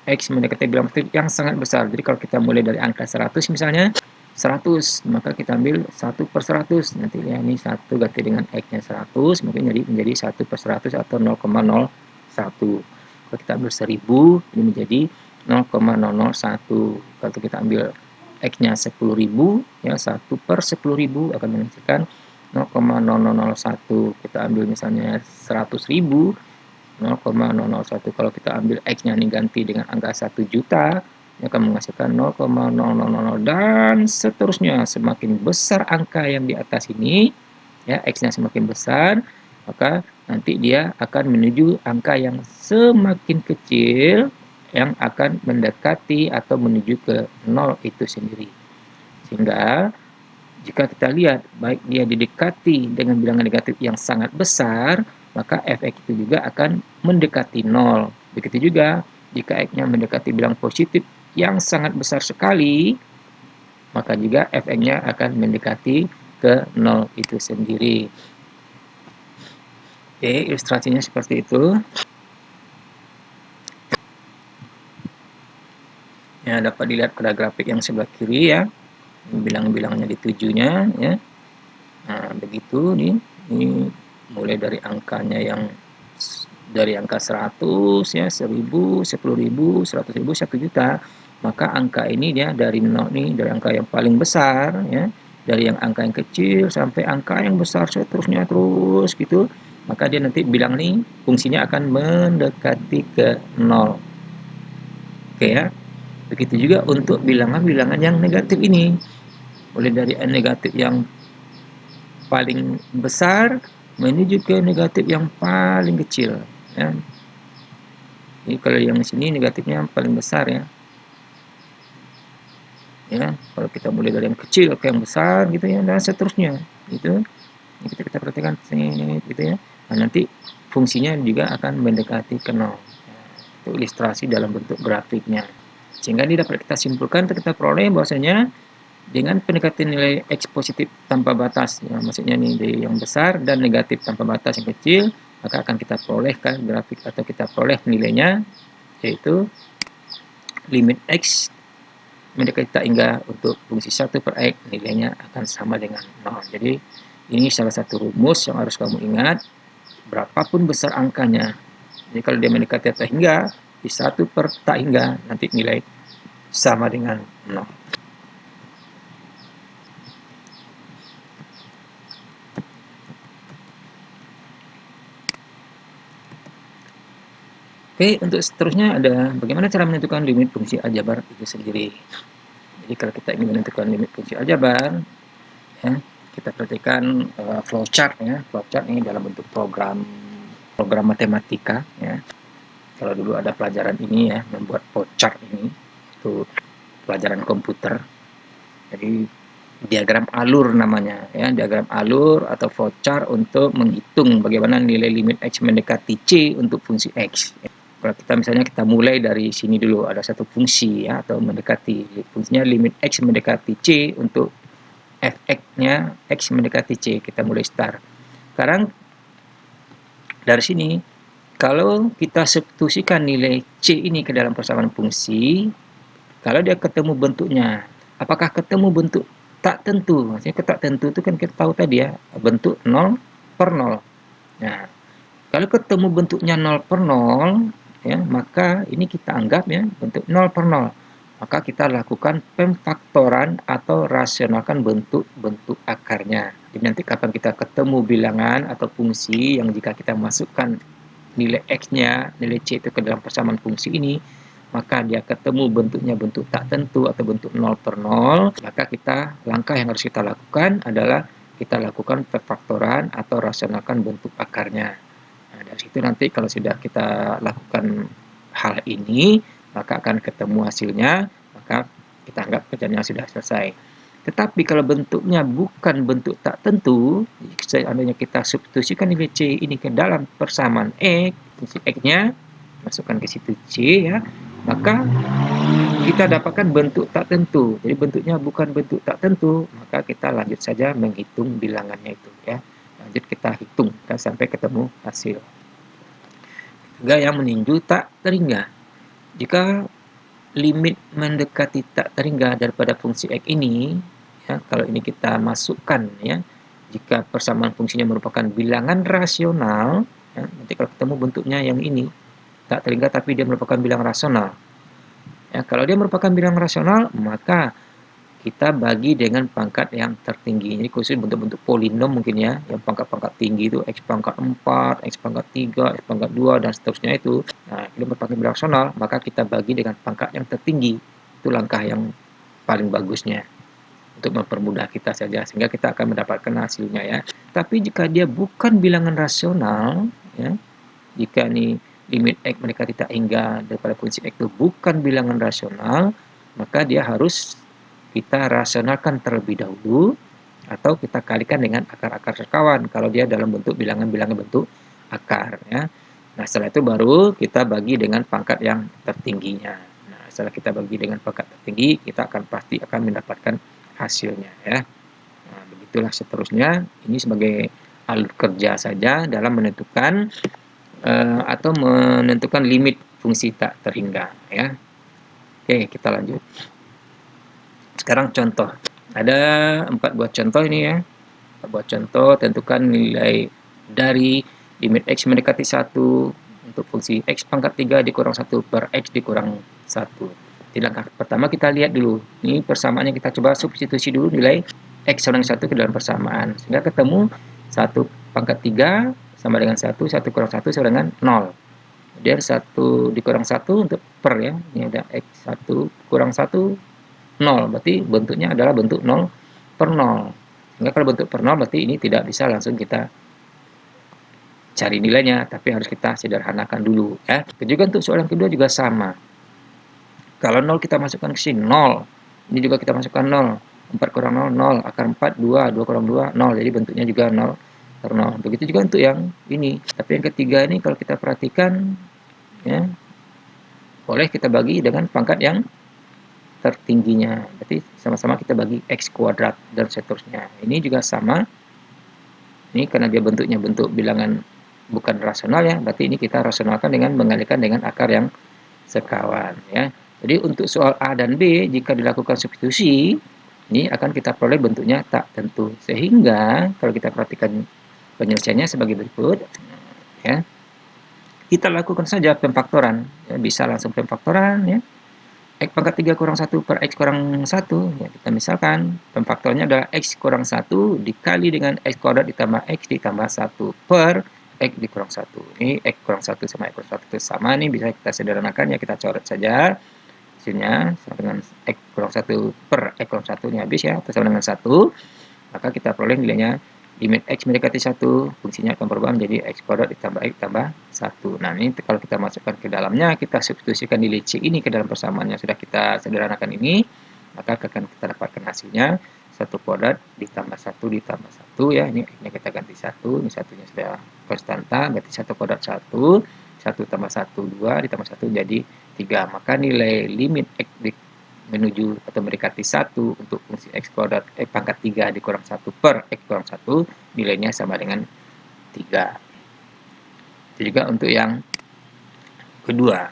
x mendekati bilangan positif yang sangat besar. Jadi kalau kita mulai dari angka 100 misalnya 100, maka kita ambil 1 per 100 nanti ya, ini 1 ganti dengan x-nya 100 mungkin menjadi 1 per 100 atau 0,01. Kalau kita ambil 1000 ini menjadi 0,001. Kalau kita ambil x-nya 10.000 ya, 1 per 10.000 akan menghasilkan 0,0001. Kita ambil misalnya 100.000 0,001. Kalau kita ambil x-nya ini ganti dengan angka 1 juta, ini akan menghasilkan 0,0000 dan seterusnya. Semakin besar angka yang di atas ini, ya x-nya semakin besar, maka nanti dia akan menuju angka yang semakin kecil, yang akan mendekati atau menuju ke 0 itu sendiri. Sehingga jika kita lihat baik dia didekati dengan bilangan negatif yang sangat besar, maka f(x) itu juga akan mendekati 0. Begitu juga jika x-nya mendekati bilang positif yang sangat besar sekali, maka juga f(x)-nya akan mendekati ke 0 itu sendiri. Oke, ilustrasinya seperti itu. Ya, dapat dilihat pada grafik yang sebelah kiri ya, bilang-bilangnya ditujunya ya. Nah, begitu nih, ini mulai dari angkanya yang dari angka 100 ya, 1000, 10.000, 100.000, 1 juta. Maka angka ini dia dari 0 nih, dari angka yang paling besar ya, dari yang angka yang kecil sampai angka yang besar seterusnya terus gitu. Maka dia nanti bilang nih fungsinya akan mendekati ke 0. Oke ya. Begitu juga untuk bilangan-bilangan yang negatif ini. Mulai dari negatif yang paling besar menuju ke negatif yang paling kecil ya. Jadi kalau yang sini negatifnya yang paling besar ya. Ya, kalau kita mulai dari yang kecil ke yang besar gitu ya, dan seterusnya gitu. Ini kita perhatikan gitu ya. Nah, nanti fungsinya juga akan mendekati ke 0. Itu ilustrasi dalam bentuk grafiknya. Sehingga ini dapat kita simpulkan, kita peroleh bahwasanya dengan pendekatan nilai X positif tanpa batas, ya, maksudnya nih dari yang besar dan negatif tanpa batas yang kecil, maka akan kita perolehkan grafik atau kita peroleh nilainya, yaitu limit X mendekati tak hingga untuk fungsi 1 per X nilainya akan sama dengan 0. Jadi ini salah satu rumus yang harus kamu ingat, berapapun besar angkanya. Jadi kalau dia mendekati tak hingga, di 1 per tak hingga, nanti nilai sama dengan 0. Oke, untuk seterusnya ada bagaimana cara menentukan limit fungsi aljabar itu sendiri. Jadi kalau kita ingin menentukan limit fungsi aljabar, ya, kita perhatikan flowchart ya. Flowchart ini dalam bentuk program matematika ya. Kalau dulu ada pelajaran ini ya, membuat flowchart ini, itu pelajaran komputer. Jadi diagram alur namanya ya, diagram alur atau flowchart untuk menghitung bagaimana nilai limit X mendekati C untuk fungsi X. Kalau kita misalnya kita mulai dari sini dulu, ada satu fungsi ya, atau mendekati fungsinya limit X mendekati C untuk f(x)-nya X mendekati C, kita mulai start. Sekarang dari sini kalau kita substitusikan nilai C ini ke dalam persamaan fungsi, kalau dia ketemu bentuknya, apakah ketemu bentuk tak tentu? Maksudnya tak tentu itu kan kita tahu tadi ya, bentuk 0 per 0. Nah, kalau ketemu bentuknya 0 per 0, ya, maka ini kita anggap ya bentuk 0 per 0. Maka kita lakukan pemfaktoran atau rasionalkan bentuk-bentuk akarnya. Jadi nanti kapan kita ketemu bilangan atau fungsi yang jika kita masukkan nilai X-nya, nilai C itu ke dalam persamaan fungsi ini, maka dia ketemu bentuknya bentuk tak tentu atau bentuk 0 per 0, maka langkah yang harus kita lakukan adalah kita lakukan pemfaktoran atau rasionalkan bentuk akarnya. Nah, dari situ nanti kalau sudah kita lakukan hal ini, maka akan ketemu hasilnya, maka kita anggap kerjanya sudah selesai. Tetapi kalau bentuknya bukan bentuk tak tentu, seandainya kita substitusikan nilai C ini ke dalam persamaan X, fungsi X-nya, masukkan ke situ C ya, maka kita dapatkan bentuk tak tentu. Jadi bentuknya bukan bentuk tak tentu, maka kita lanjut saja menghitung bilangannya itu ya. Lanjut kita hitung sampai ketemu hasil. Juga yang meninju tak terhingga. Jika limit mendekati tak terhingga daripada fungsi X ini, ya, kalau ini kita masukkan ya, jika persamaan fungsinya merupakan bilangan rasional, ya, nanti kalau ketemu bentuknya yang ini, tak terhingga tapi dia merupakan bilangan rasional. Ya, kalau dia merupakan bilangan rasional, maka kita bagi dengan pangkat yang tertinggi. Ini khusus bentuk-bentuk polinom mungkin ya, yang pangkat-pangkat tinggi itu X pangkat 4, X pangkat 3, X pangkat 2, dan seterusnya itu. Nah, ini merupakan bilangan rasional, maka kita bagi dengan pangkat yang tertinggi. Itu langkah yang paling bagusnya untuk mempermudah kita saja, sehingga kita akan mendapatkan hasilnya ya. Tapi jika dia bukan bilangan rasional, ya, jika ini limit X mendekati tak hingga daripada fungsi X itu bukan bilangan rasional, maka dia harus kita rasionalkan terlebih dahulu atau kita kalikan dengan akar-akar sekawan kalau dia dalam bentuk bilangan-bilangan bentuk akar ya. Nah, setelah itu baru kita bagi dengan pangkat yang tertingginya. Nah, setelah kita bagi dengan pangkat tertinggi, kita akan pasti akan mendapatkan hasilnya ya. Nah, begitulah seterusnya. Ini sebagai alur kerja saja dalam menentukan atau menentukan limit fungsi tak terhingga ya. Oke, kita lanjut. Sekarang contoh. Ada 4 buah contoh ini ya. 4 buah contoh, tentukan nilai dari limit X mendekati 1 untuk fungsi X pangkat 3 dikurang 1 per X dikurang 1. Di langkah pertama kita lihat dulu. Ini persamaannya kita coba substitusi dulu nilai X sama dengan 1 ke dalam persamaan. Sehingga ketemu 1 pangkat 3 sama dengan 1, 1 kurang 1 sama dengan 0. Kemudian 1 dikurang 1 untuk per ya. Ini ada X1 kurang 1, 0. Berarti bentuknya adalah bentuk 0 per 0. Sehingga kalau bentuk per 0 berarti ini tidak bisa langsung kita cari nilainya, tapi harus kita sederhanakan dulu ya. Juga untuk soal yang kedua juga sama. Kalau 0 kita masukkan ke sini 0. Ini juga kita masukkan 0. 4 kurang 0, 0. Akar 4, 2. 2 kurang 2, 0. Jadi bentuknya juga 0 per 0. Begitu juga untuk yang ini. Tapi yang ketiga ini kalau kita perhatikan ya, boleh kita bagi dengan pangkat yang tertingginya. Berarti sama-sama kita bagi X kuadrat dan seterusnya. Ini juga sama. Ini karena dia bentuknya bentuk bilangan bukan rasional ya, berarti ini kita rasionalkan dengan mengalihkan dengan akar yang sekawan ya. Jadi untuk soal A dan B jika dilakukan substitusi, ini akan kita peroleh bentuknya tak tentu. Sehingga kalau kita perhatikan penyelesaiannya sebagai berikut ya. Kita lakukan saja pemfaktoran, ya, bisa langsung pemfaktoran ya. X pangkat 3 kurang 1 per X kurang 1. Ya, kita misalkan pemfaktornya adalah X kurang 1 dikali dengan X kuadrat ditambah X ditambah 1 per X dikurang 1. Ini X kurang 1 sama X kurang 1 itu sama nih, bisa kita sederhanakan ya, kita coret saja. Hasilnya sama dengan X kurang 1 per X kurang 1 ini habis ya, atau sama dengan 1. Maka kita peroleh nilainya limit X mendekati 1, fungsinya akan berubah menjadi X kuadrat ditambah X tambah 1. Nah, ini kalau kita masukkan ke dalamnya, kita substitusikan nilai C ini ke dalam persamaan yang sudah kita sederhanakan ini, maka akan kita dapatkan hasilnya 1 kuadrat ditambah 1 ditambah 1 ya. Ini X-nya kita ganti 1, ini satunya sudah konstanta, berarti 1 kuadrat 1, 1 tambah 1 2 ditambah 1 jadi 3. Maka nilai limit X menuju atau mendekati 1 untuk fungsi X kuadrat pangkat 3 dikurang 1 per X kurang 1 nilainya sama dengan 3. Itu juga untuk yang kedua.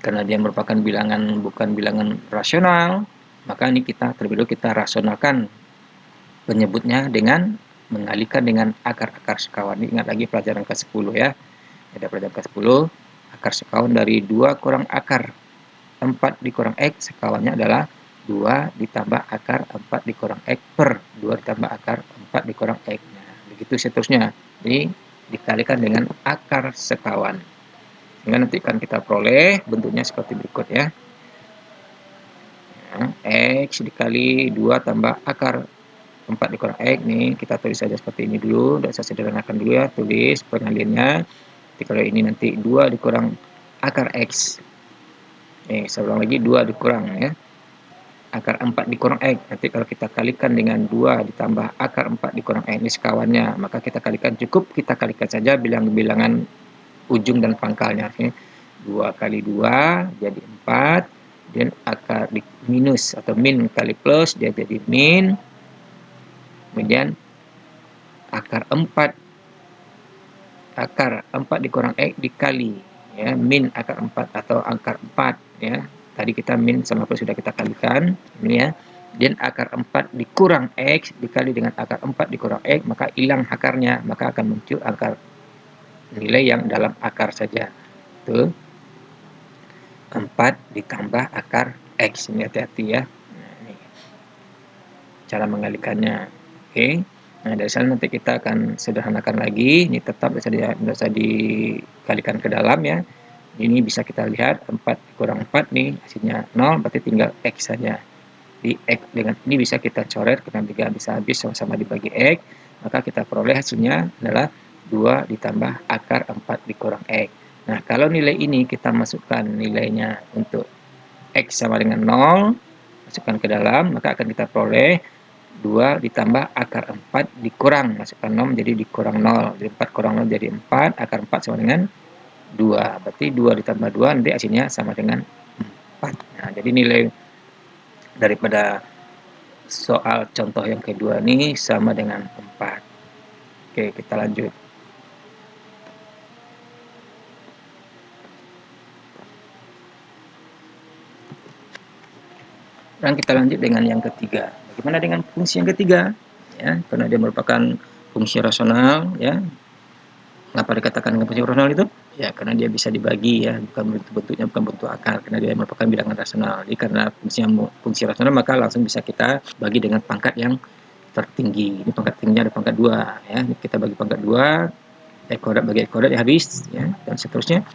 Karena dia merupakan bilangan bukan bilangan rasional, maka ini kita terlebih dahulu kita rasionalkan penyebutnya dengan mengalihkan dengan akar-akar sekawan. Ingat lagi pelajaran ke-10 ya. Ada pelajaran ke-10, akar sekawan dari 2 kurang akar 4 dikurang X, sekawannya adalah 2 ditambah akar 4 dikurang X per 2 ditambah akar 4 dikurang X. Nah, begitu seterusnya. Ini dikalikan dengan akar sekawan. Sehingga nanti akan kita peroleh bentuknya seperti berikut ya. X dikali 2 tambah akar 4 dikurang X. Nih, kita tulis saja seperti ini dulu. Saya sederhanakan dulu ya, tulis pengaliannya. Jadi kalau ini nanti 2 dikurang akar X. Saya ulang lagi, 2 dikurang ya. Akar 4 dikurang X. Nanti kalau kita kalikan dengan 2 ditambah akar 4 dikurang X, ini sekawannya. Maka kita kalikan, cukup kita kalikan saja bilangan ujung dan pangkalnya. 2 kali 2 jadi 4. Dan akar di minus atau min kali plus, dia jadi min. Kemudian akar 4 dikurang X dikali ya, min akar 4 atau akar 4 ya. Tadi kita min sama plus sudah kita kalikan ini ya. Dan akar 4 dikurang X dikali dengan akar 4 dikurang X, maka hilang akarnya, maka akan muncul akar nilai yang dalam akar saja. Tuh. 4 ditambah akar X. Ini hati-hati ya. Nah, ini cara mengalihkannya. Oke. Nah, dari sana nanti kita akan sederhanakan lagi. Ini tetap bisa dikalikan ke dalam ya. Ini bisa kita lihat 4 kurang 4 nih hasilnya 0, berarti tinggal X saja. Di X dengan ini bisa kita coret karena juga bisa habis sama-sama dibagi X. Maka kita peroleh hasilnya adalah 2 ditambah akar 4 dikurang X. Nah, kalau nilai ini kita masukkan nilainya untuk X sama dengan 0, masukkan ke dalam, maka akan kita peroleh 2 ditambah akar 4 dikurang, masukkan 0 jadi dikurang 0. Jadi 4 kurang 0 jadi 4, akar 4 sama dengan 2. Berarti 2 ditambah 2 nanti hasilnya sama dengan 4. Nah, jadi nilai daripada soal contoh yang kedua ini sama dengan 4. Oke, kita lanjut. Sekarang kita lanjut dengan yang ketiga. Bagaimana dengan fungsi yang ketiga? Ya, karena dia merupakan fungsi rasional, ya. Kenapa dikatakan dengan fungsi rasional itu? Ya, karena dia bisa dibagi, ya, bukan bentuknya bukan bentuk akar, karena dia merupakan bilangan rasional. Jadi karena fungsi rasional maka langsung bisa kita bagi dengan pangkat yang tertinggi. Ini pangkat tingginya ada pangkat 2, ya. Ini kita bagi pangkat 2, X kuadrat bagi X kuadrat ya habis, ya, dan seterusnya.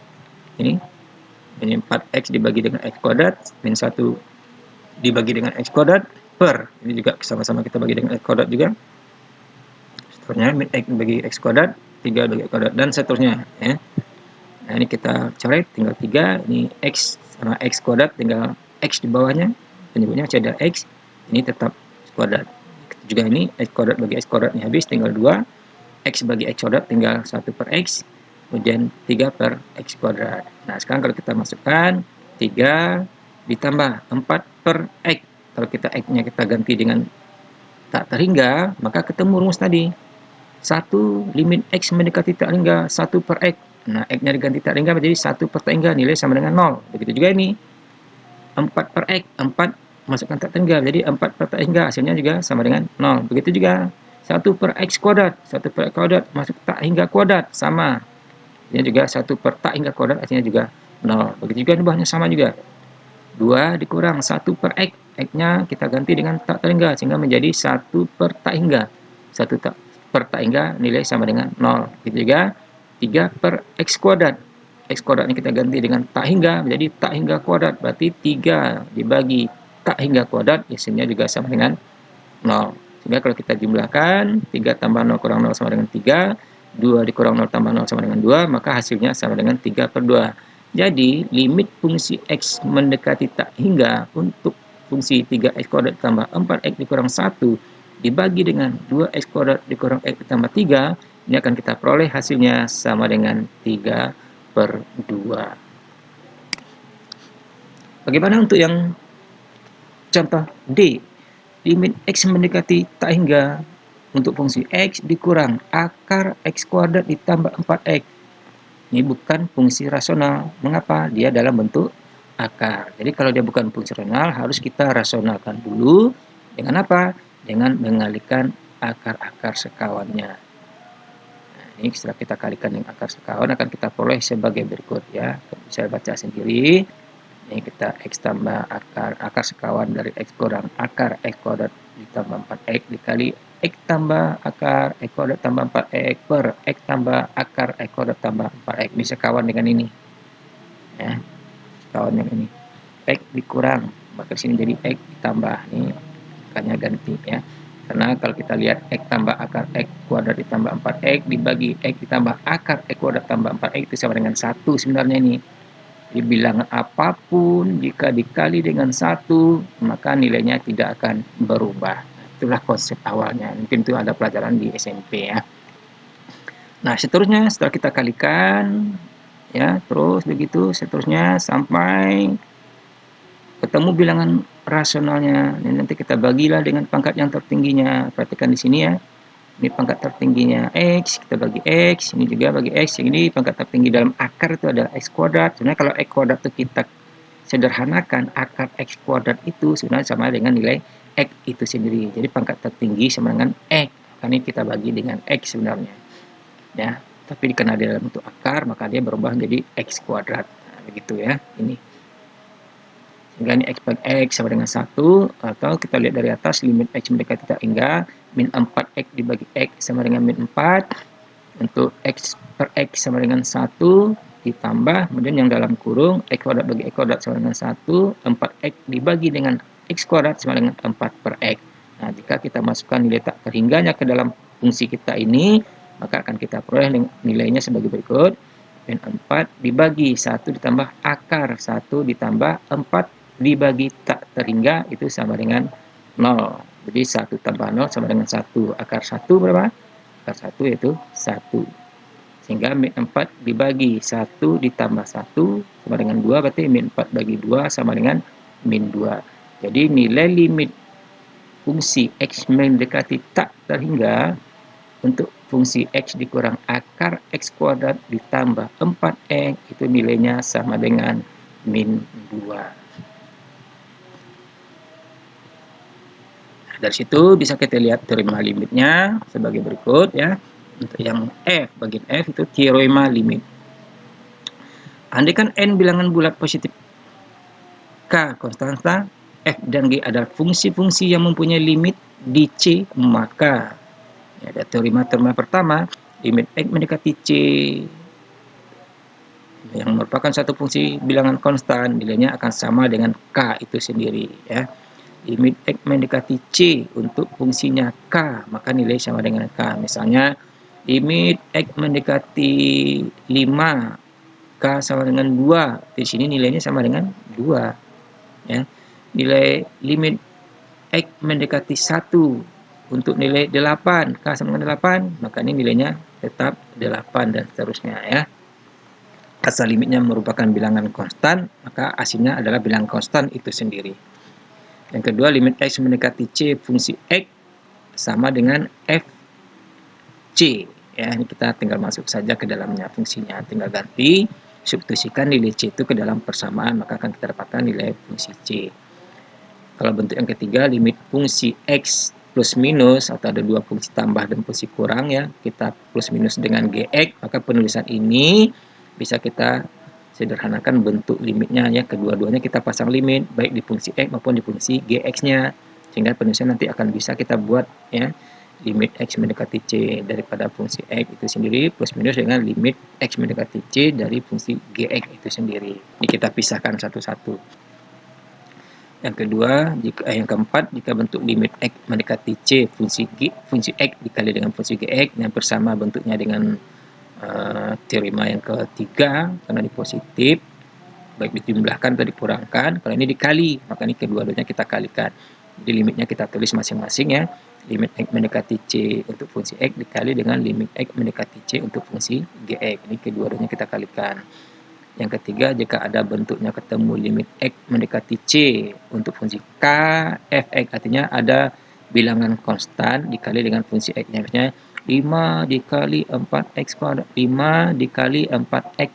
Ini 4X dibagi dengan X kuadrat min 1 dibagi dengan X kuadrat per, ini juga sama-sama kita bagi dengan X kuadrat juga, seterusnya min X bagi X kuadrat, 3 bagi X kuadrat, dan seterusnya, ya. Nah, ini kita coret tinggal 3, ini X sama X kuadrat tinggal X di bawahnya, penyebutnya masih ada X, ini tetap kuadrat. Juga ini X kuadrat bagi X kuadrat ini habis, tinggal 2, X bagi X kuadrat tinggal 1 per X, kemudian 3 per X kuadrat. Nah, sekarang kalau kita masukkan 3 ditambah 4 per X. Kalau kita X-nya kita ganti dengan tak terhingga, maka ketemu rumus tadi. 1 limit X mendekati tak terhingga 1 per X. Nah, X-nya diganti tak terhingga menjadi 1 per tak terhingga, nilai sama dengan 0. Begitu juga ini. 4 per X, 4 masukkan tak terhingga, jadi 4 per tak terhingga, hasilnya juga sama dengan 0. Begitu juga 1 per X kuadrat, 1 per X kuadrat masuk tak hingga kuadrat, sama. Ini juga 1 per tak hingga kuadrat, hasilnya juga 0. Begitu juga bawahnya sama juga. 2 dikurang 1 per X. X-nya kita ganti dengan tak terhingga, sehingga menjadi 1 per tak hingga. 1 per tak hingga nilai sama dengan 0. Begitu juga 3 per X kuadrat. X kuadrat ini kita ganti dengan tak hingga, menjadi tak hingga kuadrat. Berarti 3 dibagi tak hingga kuadrat, hasilnya juga sama dengan 0. Sehingga kalau kita jumlahkan, 3 tambah 0 kurang 0 sama dengan 3, 2 dikurang 0 tambah 0 sama dengan 2, maka hasilnya sama dengan 3 per 2. Jadi, limit fungsi X mendekati tak hingga untuk fungsi 3X kuadrat ditambah 4X dikurang 1 dibagi dengan 2X kuadrat dikurang X ditambah 3, ini akan kita peroleh hasilnya sama dengan 3 per 2. Bagaimana untuk yang contoh D? Limit X mendekati tak hingga untuk fungsi X dikurang akar X kuadrat ditambah 4X. Ini bukan fungsi rasional. Mengapa? Dia dalam bentuk akar. Jadi kalau dia bukan fungsi rasional, harus kita rasionalkan dulu. Dengan apa? Dengan mengalihkan akar-akar sekawannya. Nah, ini setelah kita kalikan dengan akar sekawan, akan kita peroleh sebagai berikut, ya. Bisa baca sendiri. Ini kita X tambah akar sekawan dari X kurang akar X kuadrat ditambah 4X dikali X tambah akar X kuadrat tambah 4X per X tambah akar X kuadrat tambah 4X. Bisa kawan dengan ini, ya, kawan yang ini. X dikurang, maka sini jadi X ditambah, ini akarnya ganti, ya. Karena kalau kita lihat X tambah akar X kuadrat ditambah 4X dibagi X ditambah akar X kuadrat tambah 4X itu sama dengan 1 sebenarnya ini. Jadi bilangan apapun jika dikali dengan 1, maka nilainya tidak akan berubah. Itulah konsep awalnya. Mungkin itu ada pelajaran di SMP, ya. Nah, seterusnya setelah kita kalikan, ya, terus begitu seterusnya sampai ketemu bilangan rasionalnya. Nanti kita bagilah dengan pangkat yang tertingginya. Perhatikan di sini, ya. Ini pangkat tertingginya X, kita bagi X, ini juga bagi X, ini pangkat tertinggi dalam akar itu adalah X kuadrat. Sebenarnya kalau X kuadrat itu kita sederhanakan, akar X kuadrat itu sebenarnya sama dengan nilai X itu sendiri. Jadi pangkat tertinggi sama dengan X, karena ini kita bagi dengan X sebenarnya, ya. Tapi karena dia dalam bentuk akar, maka dia berubah menjadi X kuadrat. Nah, begitu, ya, ini. Sehingga ini X per X sama dengan 1, atau kita lihat dari atas, limit X mendekati tak hingga, min 4X dibagi X sama dengan min 4, untuk X per X sama dengan 1, ditambah, kemudian yang dalam kurung, X kuadrat bagi X kuadrat sama dengan 1, 4X dibagi dengan X kuadrat sama dengan 4 per X. Nah, jika kita masukkan nilai tak terhingganya ke dalam fungsi kita ini, maka akan kita peroleh nilainya sebagai berikut. Min 4 dibagi 1 ditambah akar 1 ditambah 4 dibagi tak terhingga itu sama dengan 0. Jadi 1 tambah 0 sama dengan 1. Akar 1 berapa? Akar 1 yaitu 1. Sehingga min 4 dibagi 1 ditambah 1 sama dengan 2, berarti min 4 bagi 2 sama dengan min 2. Jadi nilai limit fungsi X mendekati tak terhingga untuk fungsi X dikurang akar X kuadrat ditambah 4X itu nilainya sama dengan min 2. Dari situ bisa kita lihat teorema limitnya sebagai berikut ya. Untuk yang F, bagian F itu teorema limit. Andaikan N bilangan bulat positif K konstanta, F dan G adalah fungsi-fungsi yang mempunyai limit di C, maka ya, ada teorema pertama, limit X mendekati C yang merupakan satu fungsi bilangan konstan, nilainya akan sama dengan K itu sendiri ya. Limit X mendekati C untuk fungsinya K, maka nilai sama dengan K. Misalnya limit X mendekati 5, K sama dengan 2. Di sini nilainya sama dengan 2 ya. Nilai limit X mendekati 1 untuk nilai 8, K sama dengan 8, maka ini nilainya tetap 8 dan seterusnya ya. Asal limitnya merupakan bilangan konstan, maka hasilnya adalah bilangan konstan itu sendiri. Yang kedua, limit X mendekati C fungsi X sama dengan FC. Ya, ini kita tinggal masuk saja ke dalamnya fungsinya, tinggal ganti, substitusikan nilai C itu ke dalam persamaan, maka akan kita dapatkan nilai fungsi C. Kalau bentuk yang ketiga, limit fungsi X plus minus, atau ada dua fungsi tambah dan fungsi kurang ya, kita plus minus dengan Gx, maka penulisan ini bisa kita sederhanakan bentuk limitnya ya, kedua-duanya kita pasang limit, baik di fungsi X maupun di fungsi Gx-nya, sehingga penulisan nanti akan bisa kita buat ya, limit X mendekati C daripada fungsi X itu sendiri, plus minus dengan limit X mendekati C dari fungsi Gx itu sendiri. Ini kita pisahkan satu-satu. Yang kedua, yang keempat, jika bentuk limit X mendekati C fungsi X dikali dengan fungsi Gx yang bersama bentuknya dengan teorema yang ketiga, karena ini positif, baik dijumlahkan atau dikurangkan. Kalau ini dikali, maka ini kedua-duanya kita kalikan. Jadi limitnya kita tulis masing-masing ya. Limit X mendekati C untuk fungsi X dikali dengan limit X mendekati C untuk fungsi Gx. Ini kedua-duanya kita kalikan. Yang ketiga, jika ada bentuknya ketemu limit X mendekati C untuk fungsi K, Fx, artinya ada bilangan konstan dikali dengan fungsi X-nya. Misalnya 5 dikali 4X kuadrat, 5 dikali 4X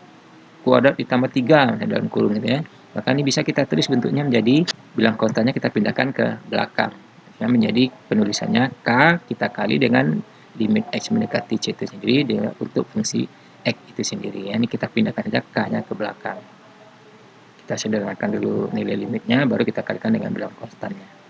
kuadrat ditambah 3 dalam kurung gitu ya. Maka ini bisa kita tulis bentuknya menjadi bilang konstannya kita pindahkan ke belakang. Ya, menjadi penulisannya K kita kali dengan limit X mendekati C itu sendiri untuk fungsi X itu sendiri ya. Ini kita pindahkan saja K-nya ke belakang. Kita sederhanakan dulu nilai limitnya, baru kita kalikan dengan bilangan konstannya.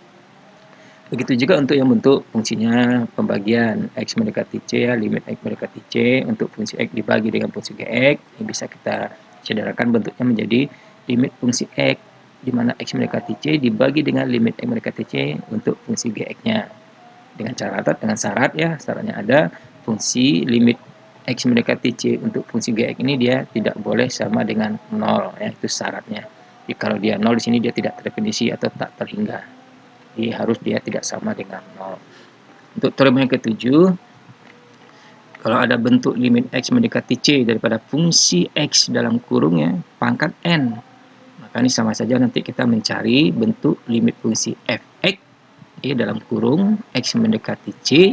Begitu juga untuk yang bentuk fungsinya pembagian X mendekati C ya, limit X mendekati C untuk fungsi X dibagi dengan fungsi Gx. Ini bisa kita sederhanakan bentuknya menjadi limit fungsi X, di mana X mendekati C dibagi dengan limit X mendekati C untuk fungsi Gx-nya. Dengan syarat ya, syaratnya ada fungsi limit X mendekati C untuk fungsi Gx ini dia tidak boleh sama dengan 0 ya, itu syaratnya. Jadi kalau dia 0 di sini dia tidak terdefinisi atau tak terhingga. Jadi harus dia tidak sama dengan 0. Untuk teorema yang ketujuh, kalau ada bentuk limit X mendekati C daripada fungsi X dalam kurung ya, pangkat N, maka ini sama saja nanti kita mencari bentuk limit fungsi Fx ya, dalam kurung X mendekati C,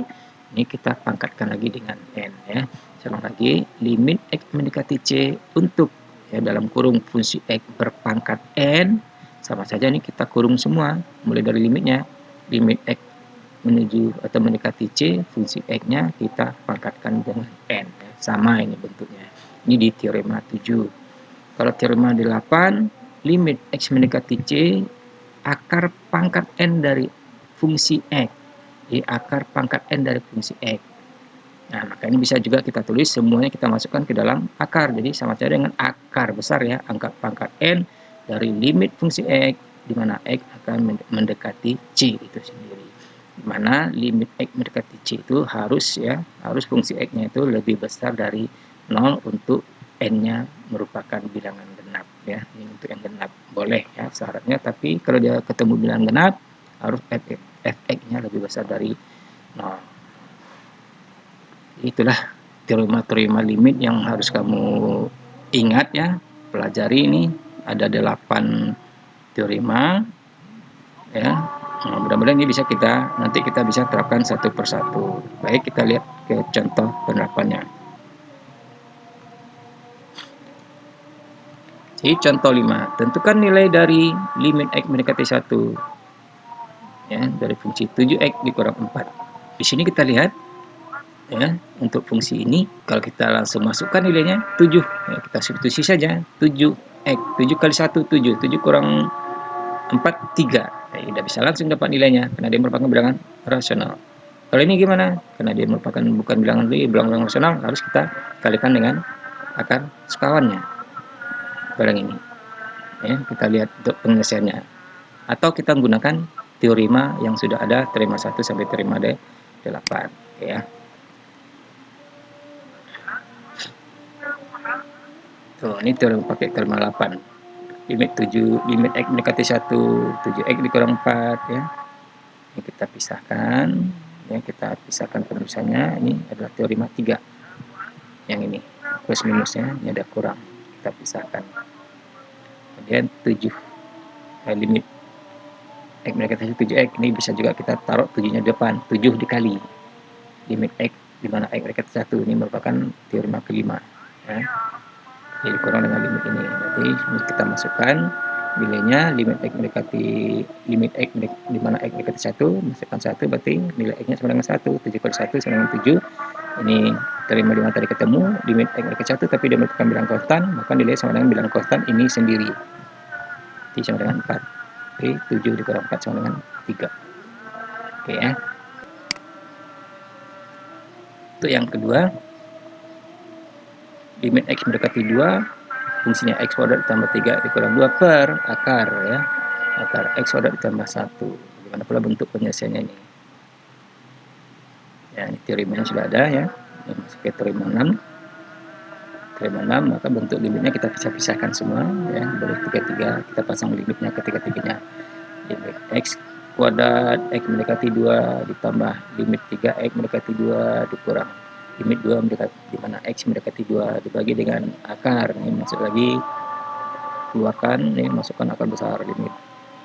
ini kita pangkatkan lagi dengan N ya. Sekarang lagi, limit X mendekati C untuk ya, dalam kurung fungsi X berpangkat N, sama saja nih kita kurung semua, mulai dari limitnya, limit X menuju atau mendekati C, fungsi X-nya kita pangkatkan dengan N. Ya. Sama ini bentuknya. Ini di teorema 7. Kalau teorema 8, limit X mendekati C, akar pangkat N dari fungsi X. Jadi akar pangkat N dari fungsi X. Nah, maka ini bisa juga kita tulis semuanya kita masukkan ke dalam akar. Jadi sama saja dengan akar besar ya, angka pangkat N dari limit fungsi X, di mana X akan mendekati C itu sendiri. Di mana limit X mendekati C itu harus fungsi X-nya itu lebih besar dari 0 untuk N-nya merupakan bilangan genap ya. Ini untuk yang genap boleh ya syaratnya, tapi kalau dia ketemu bilangan genap harus fx-nya lebih besar dari 0. Itulah teorema-teorema limit yang harus kamu ingat ya, pelajari ini. Ada 8 teorema ya. Nah, mudah-mudahan ini bisa nanti kita bisa terapkan satu persatu. Baik, kita lihat ke contoh penerapannya. Jadi contoh 5, tentukan nilai dari limit x mendekati 1 ya, dari fungsi 7x dikurang 4. Di sini kita lihat ya, untuk fungsi ini kalau kita langsung masukkan nilainya 7 ya, kita substitusi saja 7x, 7 kali 1 7, 7 kurang 4 3. Nah, tidak bisa langsung dapat nilainya karena dia merupakan bilangan rasional. Kalau ini gimana? Karena dia merupakan bukan bilangan rasional, harus kita kalikan dengan akar sekawannya. Barang ini ya, kita lihat untuk penyelesaiannya, atau kita menggunakan teorema yang sudah ada, teorema 1 sampai teorema 8 ya. Tuh, ini teorema pakai teorema 8. Limit x mendekati 1, 7x dikurang 4 ya. Ini kita pisahkan ya, kita pisahkan penulisannya. Ini adalah teorema 3. Yang ini plus minusnya ini ada kurang, kita pisahkan. Kemudian 7 limit x mendekati 7x, ini bisa juga kita taruh 7-nya depan, 7 dikali limit x di mana x mendekati 1, ini merupakan teorema kelima ya. Jadi kurang dengan limit ini. Berarti kita masukkan nilainya limit x di mana x mendekati 1, masukkan 1, berarti nilai x-nya sama dengan 1. 7 kali 1 sama dengan 7. Ini teorema di mana tadi ketemu limit x mendekati 1 tapi dia merupakan bilangan konstan, maka nilai sama dengan bilangan konstan ini sendiri. Jadi sama dengan 4. Oke, 7 dikurang 4 sama dengan 3. Oke ya. Untuk yang kedua, limit x mendekati 2, fungsinya x kuadrat ditambah 3 dikurang 2 per akar ya. Akar x kuadrat ditambah 1. Bagaimana pula bentuk penyelesaiannya ini? Ya, ini teoremanya sudah ada ya. Ini masuk ke teorema 6. Teorema 6, maka bentuk limitnya kita pisah-pisahkan semua ya. Boleh 3 kita pasang limitnya ke 3-tiganya. Limit x kuadrat x mendekati 2 ditambah limit 3x mendekati 2 dikurang limit 2 mendekati, di mana x mendekati 2 dibagi dengan akar. Ini masuk lagi, keluarkan, ini masukkan akar besar. Limit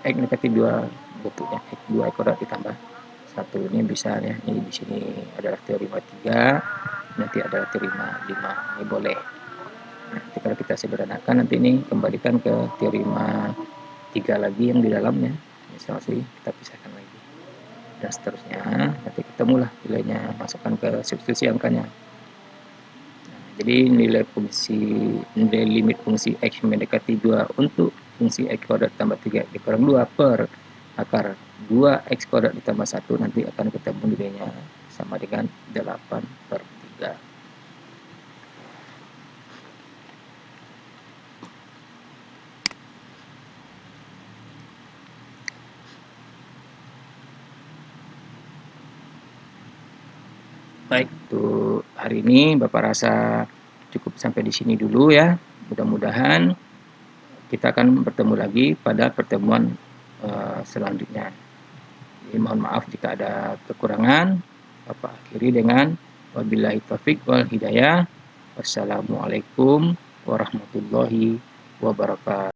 x mendekati 2 bentuknya x2 kuadrat ditambah 1. Ini bisa ya. Ini di sini adalah teorema 3, nanti adalah teorema 5. Ini boleh. Nanti kalau kita sederhanakan, nanti ini kembalikan ke teorema 3 lagi yang di dalamnya. Misal sih kita pisahkan lagi dan seterusnya, nanti ketemulah nilainya, masukkan ke substitusi angkanya. Nah, jadi nilai limit fungsi x mendekati 2 untuk fungsi x kuadrat tambah 3 dikurang 2 per akar 2x kuadrat ditambah 1, nanti akan ketemu nilainya sama dengan 8 per 3. Baik, untuk hari ini Bapak rasa cukup sampai di sini dulu ya. Mudah-mudahan kita akan bertemu lagi pada pertemuan selanjutnya. Jadi, mohon maaf jika ada kekurangan. Bapak akhiri dengan wabillahi taufik wal hidayah. Wassalamualaikum warahmatullahi wabarakatuh.